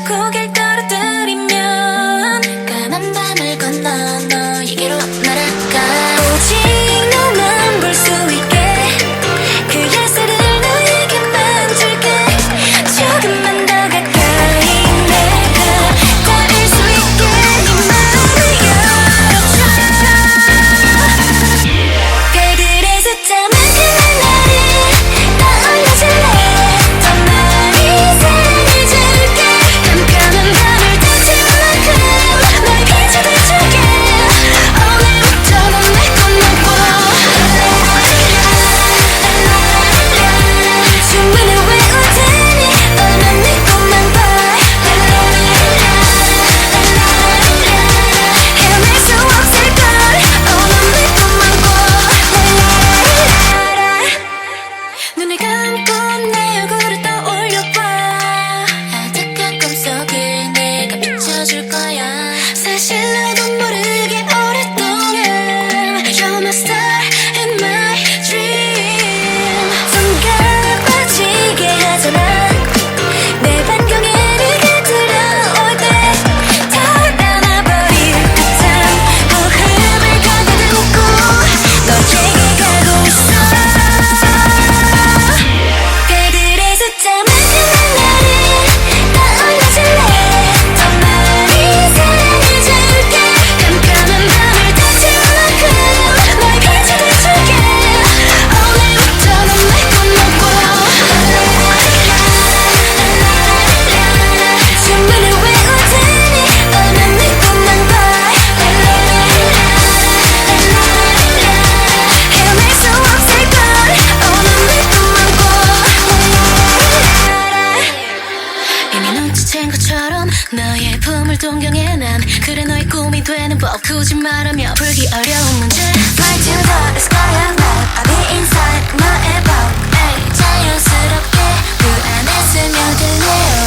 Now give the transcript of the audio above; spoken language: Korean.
고개를 떨어뜨리면 까만 밤을 건너 너에게로 날아가. 오직 너만 볼 수 있게 그 햇살을 너에게만 줄게. 조금만 더 가까이 내가 닿을 수 있게 네 맘을 열어줘. 별들의 숫자만큼의 나를 떠올려줄래. 더 많이 사랑해줄게. 깜깜한 밤을 닫을 만큼 널 비춰줄게. 오늘부터 넌 내 것만 봐. 주문을 외울 테니 너만 내 것만 봐. 헤어날 수 없을걸. 넌 내 것만 봐. 눈을 감고 내 얼굴을 떠올려봐. 아득한 꿈속을 내가 비춰줄 거야. 사실 너도 모르게 오랫동안 You're my star and my dream. 손가 빠지게 하잖아. 내 반경에 네가 들어올 때 닿아버릴 듯한 고음을 가다듬고 너에게 가고 있어. 별들의 숫자만큼의 나를 떠올려줄래. 더 많이 사랑해줄게. 깜깜한 밤을 닫을 만큼 널 비춰줄게. 오늘부터 넌 내 것만 봐. 주문을 외울 테니 너만 내 것만 봐. 헤어날 수 없을걸. 넌 내 것만 봐. 이미 눈치챈 것처럼 너의 품을 동경해 난. 그래 너의 꿈이 되는 법 굳이 말하며 풀기 어려운 문제. Fly to the sky of love. I'll be inside 너의 법. 자연스럽게 그 안에 스며들래요.